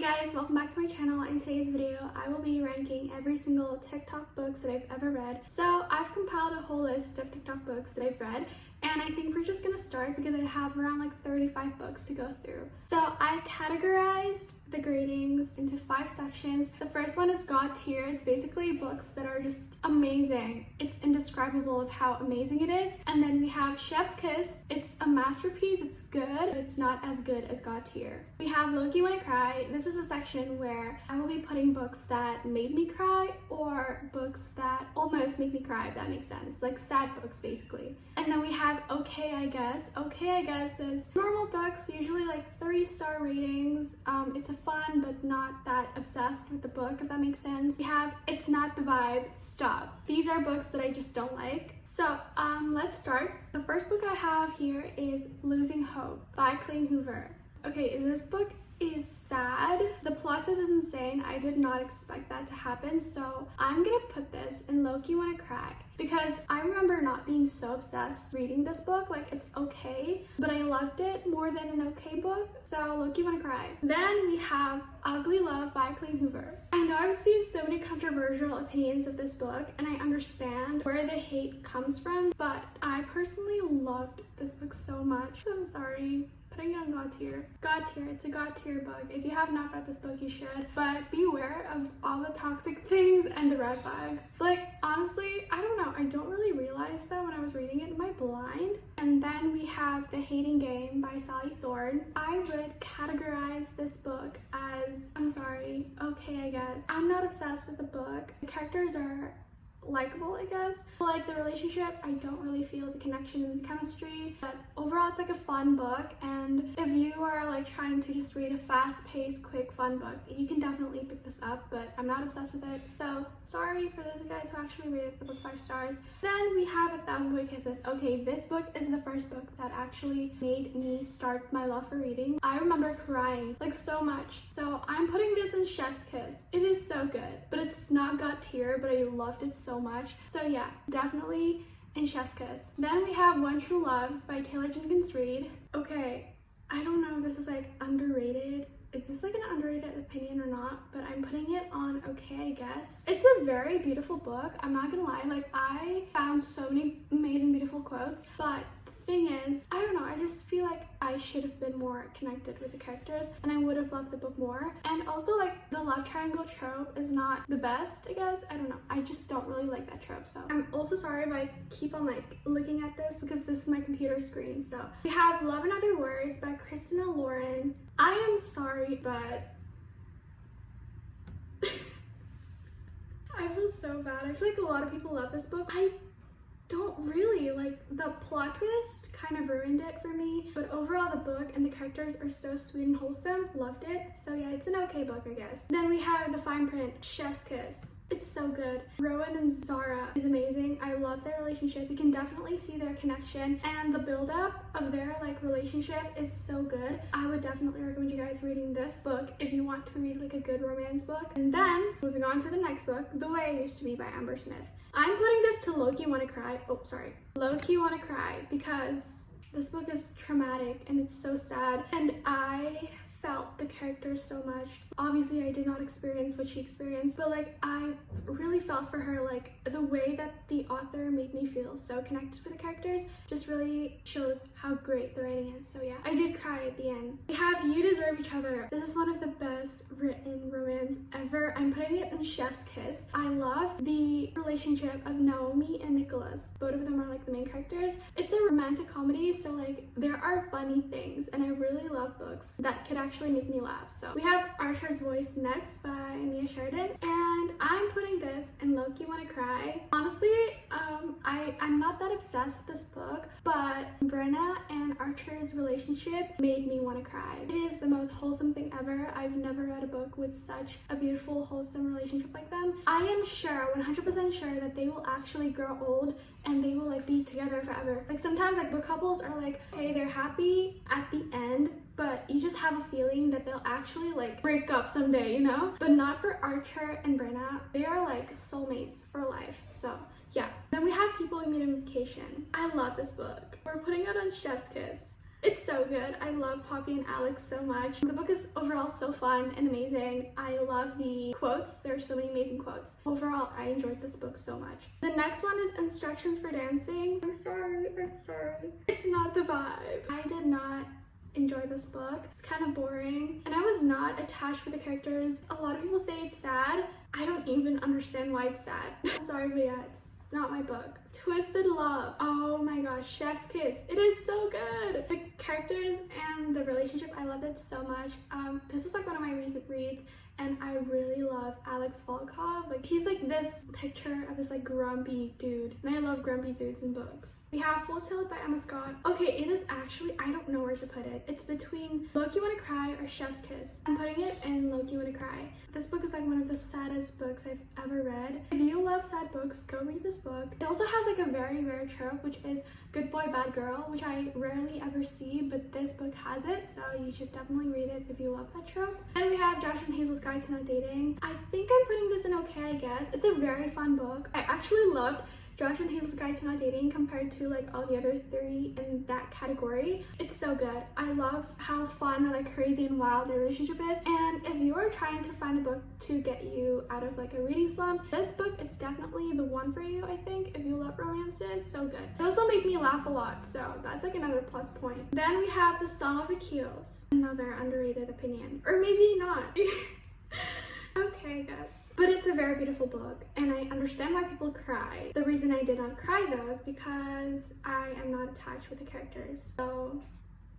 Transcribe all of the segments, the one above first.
guys, welcome back to my channel. In today's video, I will be ranking every single TikTok books that I've ever read. So I've compiled a whole list of TikTok books that I've read, and I think we're just gonna start because I have around like 35 books to go through. So I categorized the gradings into 5 sections. The first one is God tier. It's basically books that are just amazing. It's indescribable of how amazing it is. And then we have Chef's Kiss. It's a masterpiece. It's good, but it's not as good as God tier. We have Loki Wanna Cry. This is a section where I will be putting books that made me cry or books that almost make me cry, if that makes sense. Like sad books, basically. And then we have Okay, I Guess. Okay, I Guess is normal books, usually like 3-star ratings. It's a fun but not that obsessed with the book, if that makes sense. We have It's Not the Vibe, Stop. These are books that I just don't like. So let's start. The first book I have here is Losing Hope by Hoover. Okay, this book is sad. The plot twist is insane. I did not expect that to happen, so I'm gonna put this in Loki Wanna Cry because I remember not being so obsessed reading this book. Like, it's okay, but I loved it more than an okay book, so Loki Wanna Cry. Then we have Ugly Love by Hoover. I know I've seen so many controversial opinions of this book, and I understand where the hate comes from, but I personally loved this book so much. So I'm sorry. Putting it on God tier. God tier, it's a God tier book. If you have not read this book, you should. But beware of all the toxic things and the red flags. Like, honestly, I don't know. I don't really realize that when I was reading it. Am I blind? And then we have The Hating Game by Sally Thorne. I would categorize this book as, I'm sorry, okay, I guess. I'm not obsessed with the book. The characters are likable, I guess. Like, the relationship, I don't really feel the connection and the chemistry, but overall it's like a fun book, and if you are like trying to just read a fast-paced, quick, fun book, you can definitely pick this up, but I'm not obsessed with it, so sorry for those guys who actually rated the book 5 stars. Then we have 1,000 Boy Kisses. Okay, this book is the first book that actually made me start my love for reading. I remember crying like so much, so I'm putting this in Chef's Kiss. It is so good, but it's not God tier, but I loved it so much. So yeah, definitely in Chef's Kiss. Then we have One True Loves by Jenkins. Okay, I don't know if this is like underrated. Is this like an underrated opinion or not? But I'm putting it on Okay, I Guess. It's a very beautiful book. I'm not gonna lie. Like, I found so many amazing, beautiful quotes, but thing is, I don't know, I just feel like I should have been more connected with the characters and I would have loved the book more. And also, like, the love triangle trope is not the best, I guess. I don't know, I just don't really like that trope. So I'm also sorry if I keep on like looking at this because this is my computer screen. So we have Love and Other Words by Christina. I am sorry, but I feel so bad. I feel like a lot of people love this book. I don't really. Like, the plot twist kind of ruined it for me, but overall the book and the characters are so sweet and wholesome. Loved it. So yeah, it's an okay book, I guess. Then we have the fine print, Chef's Kiss. It's so good. Rowan and Zara is amazing. I love their relationship. You can definitely see their connection, and the build-up of their like relationship is so good. I would definitely recommend you guys reading this book if you want to read like a good romance book. And then moving on to the next book, The Way I Used to Be by Amber Smith. I'm putting this to Loki Wanna Cry. Oh, sorry. Loki Wanna Cry because this book is traumatic and it's so sad, and I felt the characters so much. Obviously, I did not experience what she experienced, but like, I really felt for her. Like, the way that the author made me feel so connected with the characters just really shows how great the writing is. So yeah, I did cry at the end. We have You Deserve Each Other. This is one of the best written romance ever. I'm putting it in Chef's Kiss. I love the relationship of Naomi and Nicholas. Both of them are like the main characters. It's a romantic comedy, so like, there are funny things, and I really love books that could actually make me laugh. So we have Archer's Voice next by Mia Sheridan, and I'm putting this in Loki Wanna Cry. Honestly, I'm not that obsessed with this book, but Brenna and Archer's relationship made me want to cry. It is the most wholesome thing ever. I've never read a book with such a beautiful, wholesome relationship like them. I am sure, 100% sure, that they will actually grow old and they will like be together forever. Like, sometimes like book couples are like, okay, they're happy at the end, but you just have a feeling that they'll actually like break up someday, you know? But not for Archer and Brenna. They are like soulmates for life. So yeah. Then we have People We Meet on Vacation. I love this book. We're putting it on Chef's Kiss. It's so good. I love Poppy and Alex so much. The book is overall so fun and amazing. I love the quotes. There are so many amazing quotes. Overall, I enjoyed this book so much. The next one is Instructions for Dancing. I'm sorry. It's not the vibe. I did not enjoy this book. It's kind of boring and I was not attached with the characters. A lot of people say it's sad. I don't even understand why it's sad. I'm sorry, but yeah, it's not my book. Twisted Love. Oh my gosh, Chef's Kiss. It is so good. The characters and the relationship, I love it so much. This is like one of my recent reads and I really love Alex Volkov. Like he's like this picture of this like grumpy dude and I love grumpy dudes in books. We have Full Sail by Emma Scott. Okay, it is actually, I don't know where to put it. It's between Loki Wanna Cry or Chef's Kiss. I'm putting it in Loki Wanna Cry. This book is like one of the saddest books I've ever read. If you love sad books, go read this book. It also has like a very rare trope, which is good boy, bad girl, which I rarely ever see, but this book has it, so you should definitely read it if you love that trope. And we have Josh and Hazel's Guide to Not Dating. I think I'm putting this in okay, I guess. It's a very fun book. I actually loved Josh and Hazel's Guide to Not Dating compared to like all the other three in that category. It's so good. I love how fun and like crazy and wild their relationship is. And if you are trying to find a book to get you out of like a reading slump, this book is definitely the one for you, I think, if you love romances. So good. It also made me laugh a lot, so that's like another plus point. Then we have The Song of Achilles, another underrated opinion. Or maybe not. Okay, guys. But it's a very beautiful book, and I understand why people cry. The reason I did not cry, though, is because I am not attached with the characters. So,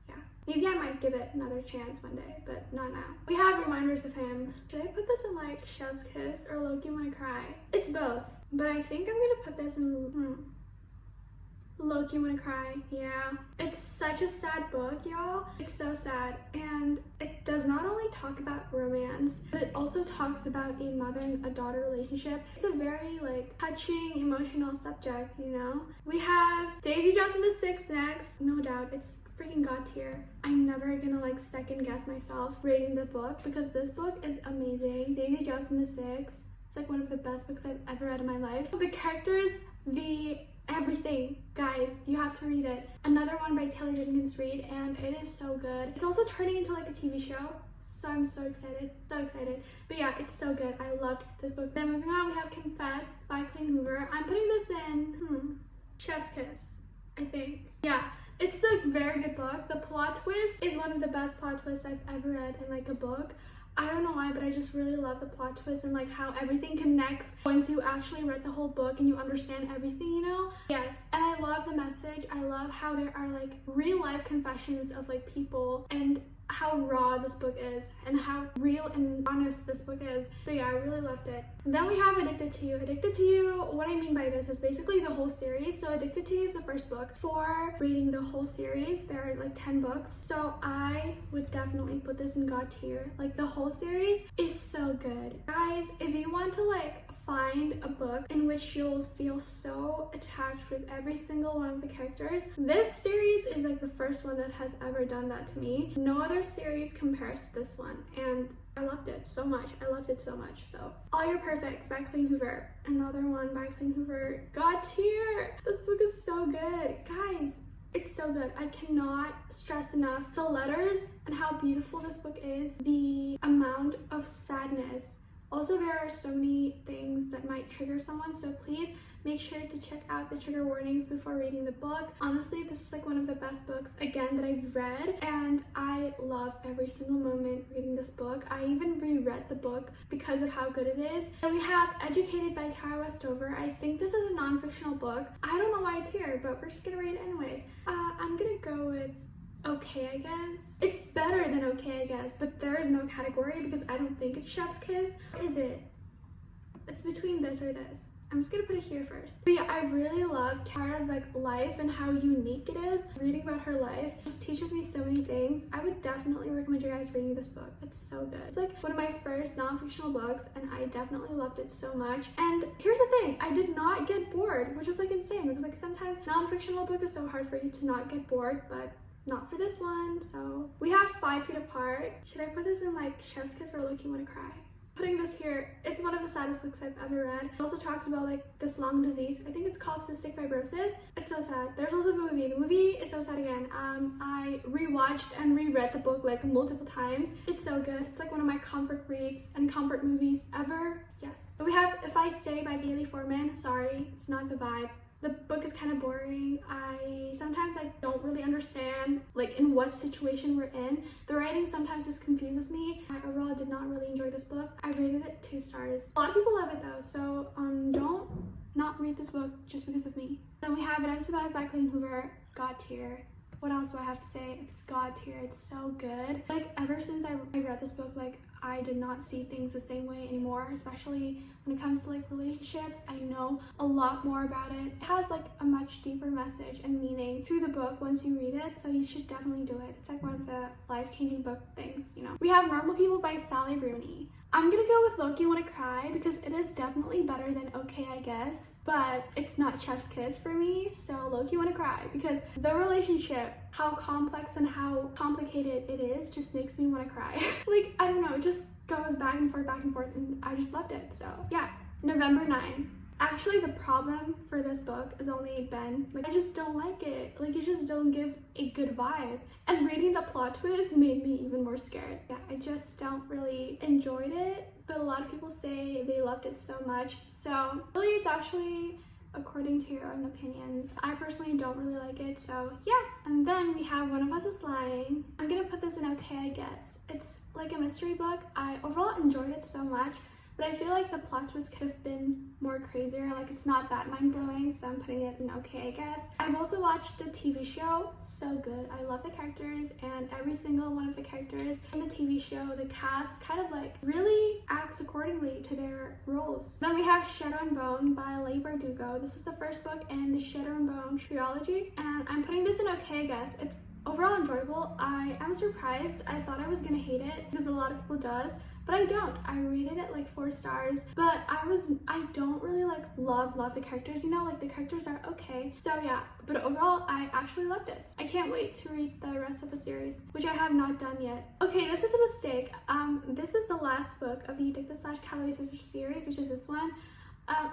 yeah. Maybe I might give it another chance one day, but not now. We have Reminders of Him. Should I put this in, like, Chef's Kiss or Loki Wanna Cry? It's both, but I think I'm gonna put this in, Loki Wanna Cry. Yeah, it's such a sad book, y'all. It's so sad, and it does not only talk about romance, but it also talks about a mother and a daughter relationship. It's a very like touching, emotional subject, you know. We have Daisy Jones and the Six next. No doubt, it's freaking god tier. I'm never gonna like second guess myself rating the book because this book is amazing. Daisy Jones and the Six. It's like one of the best books I've ever read in my life. The characters, the everything, guys, you have to read it. Another one by Taylor Jenkins Reid, and it is so good. It's also turning into like a TV show, so I'm so excited. But yeah, it's so good. I loved this book. Then moving on, we have Confess by Colleen Hoover. I'm putting this in Chef's Kiss, I think. Yeah, it's a very good book. The plot twist is one of the best plot twists I've ever read in like a book. I don't know why, but I just really love the plot twist and like how everything connects once you actually read the whole book and you understand everything, you know? Yes, and I love the message. I love how there are like real life confessions of like people and how raw this book is and how real and honest this book is. So yeah, I really loved it. And then we have Addicted to You. Addicted to You, what I mean by this is basically the whole series. So Addicted to You is the first book. For reading the whole series, there are like 10 books. So I would definitely put this in god tier. Like the whole series is so good. Guys, if you want to like find a book in which you'll feel so attached with every single one of the characters, this series is like the first one that has ever done that to me. No other series compares to this one, and I loved it so much. So All Your Perfects by Colleen Hoover, another one by Colleen Hoover. God tier. This book is so good, guys. It's so good. I cannot stress enough the letters and how beautiful this book is, the amount of sadness. Also, there are so many things that might trigger someone, so please make sure to check out the trigger warnings before reading the book. Honestly, this is like one of the best books, again, that I've read, and I love every single moment reading this book. I even reread the book because of how good it is. And we have Educated by Tara Westover. I think this is a non-fictional book. I don't know why it's here, but we're just gonna read it anyways. I'm gonna go with okay, I guess. It's better than okay, I guess, but there is no category because I don't think it's Chef's Kiss. Is it? It's between this or this. I'm just gonna put it here first. But yeah, I really love Tara's like life and how unique it is. Reading about her life just teaches me so many things. I would definitely recommend you guys reading this book. It's so good. It's like one of my first non-fictional books, and I definitely loved it so much. And here's the thing, I did not get bored, which is like insane because like sometimes non-fictional book is so hard for you to not get bored, but not for this one. So we have 5 Feet Apart. Should I put this in like Chef's Kiss or Loki Wanna Cry? putting this here. It's one of the saddest books I've ever read. It also talks about like this lung disease. I think it's called cystic fibrosis. It's so sad. There's also the movie. The movie is so sad again. I rewatched and reread the book like multiple times. It's so good. It's like one of my comfort reads and comfort movies ever. Yes. But we have If I Stay by Ailey Foreman. Sorry, it's not the vibe. The book is kind of boring. Sometimes I don't really understand like in what situation we're in. The writing sometimes just confuses me. I overall did not really enjoy this book. I rated it 2 stars. A lot of people love it though, so don't not read this book just because of me. Then we have It Ends With Us by Hoover. God tier. What else do I have to say? It's God tier. It's so good. Like ever since I read this book, like I did not see things the same way anymore, especially when it comes to like relationships. I know a lot more about it. It has like a much deeper message and meaning to the book once you read it, so you should definitely do it. It's like one of the life-changing book things, you know. We have Normal People by Rooney. I'm gonna go with Loki Wanna Cry because it is definitely better than Okay I Guess, but it's not Chef's Kiss for me, so Loki Wanna Cry because the relationship, how complex and how complicated it is, just makes me want to cry. Like, I don't know, it just goes back and forth, and I just loved it, so yeah. November 9. Actually, the problem for this book is only Ben. Like, I just don't like it. Like, it just don't give a good vibe. And reading the plot twist made me even more scared. Yeah, I just don't really enjoyed it, but a lot of people say they loved it so much. So, really, it's actually according to your own opinions. I personally don't really like it, so yeah. And then we have One of Us is Lying. I'm gonna put this in Okay I Guess. It's like a mystery book. I overall enjoyed it so much, but I feel like the plot twist could have been more crazier. Like, it's not that mind-blowing, so I'm putting it in Okay I Guess. I've also watched the TV show. So good. I love the characters, and every single one of the characters in the TV show, the cast kind of like really acts accordingly to their roles. Then we have Shadow and Bone by Leigh Bardugo. This is the first book in the Shadow and Bone trilogy, and I'm putting this in Okay I Guess. It's overall enjoyable. I am surprised. I thought I was gonna hate it because a lot of people does, but I don't. I rated it like 4 stars, but I don't really like love the characters, you know, like the characters are okay. So yeah, but overall I actually loved it. I can't wait to read the rest of the series, which I have not done yet. Okay, this is a mistake. This is the last book of the Addicted/Calloway Sisters series, which is this one.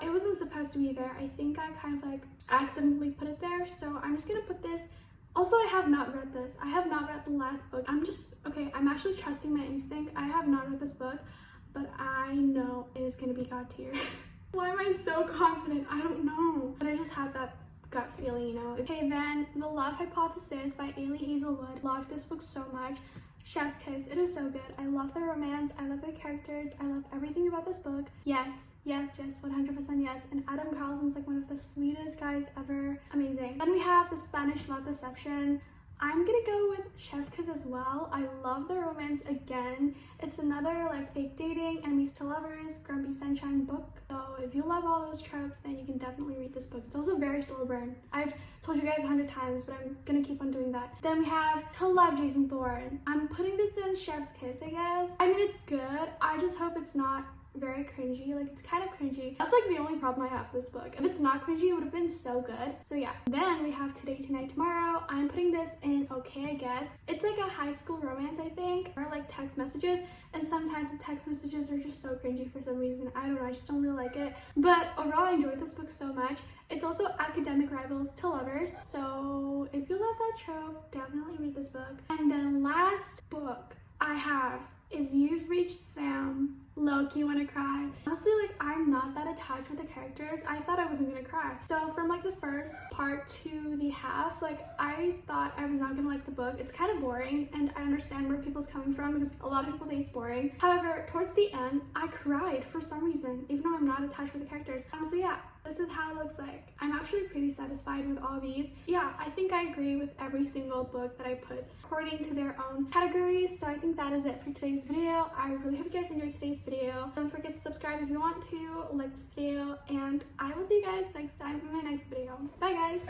It wasn't supposed to be there. I think I kind of like accidentally put it there, so I'm just gonna put this. Also, I have not read this. I have not read the last book. I'm actually trusting my instinct. I have not read this book, but I know it is gonna be God tier. Why am I so confident? I don't know. But I just have that gut feeling, you know. Okay, then The Love Hypothesis by Ailey Hazelwood. Loved this book so much. Chef's Kiss. It is so good. I love the romance. I love the characters. I love everything about this book. Yes, 100% yes. And Adam Carlson's like one of the sweetest guys ever. Amazing. Then we have The Spanish Love Deception. I'm gonna go with Chef's Kiss as well. I love the romance again. It's another like fake dating, enemies to lovers, grumpy sunshine book. So if you love all those tropes, then you can definitely read this book. It's also very slow burn. I've told you guys 100 times, but I'm gonna keep on doing that. Then we have To Love Jason Thorne. I'm putting this in Chef's Kiss, I guess. I mean, it's good. I just hope it's not very cringy. Like, it's kind of cringy. That's like the only problem I have with this book. If it's not cringy, it would have been so good. So yeah. Then we have Today, Tonight, Tomorrow. I'm putting this in Okay I Guess. It's like a high school romance, I think, or like text messages, and sometimes the text messages are just so cringy for some reason. I don't know, I just don't really like it. But overall, I enjoyed this book so much. It's also academic rivals to lovers, so if you love that trope, definitely read this book. And then last book I have is You've Reached Sam. Loki Wanna Cry. Honestly, like, I'm not that attached with the characters. I thought I wasn't gonna cry. So from like the first part to the half, like, I thought I was not gonna like the book. It's kind of boring, and I understand where people's coming from because a lot of people say it's boring. However, towards the end, I cried for some reason, even though I'm not attached with the characters. So yeah, this is how it looks like. I'm actually pretty satisfied with all these. Yeah, I think I agree with every single book that I put according to their own categories. So I think that is it for today's video. I really hope you guys enjoyed today's video. Don't forget to subscribe if you want to, like this video, and I will see you guys next time in my next video. Bye guys!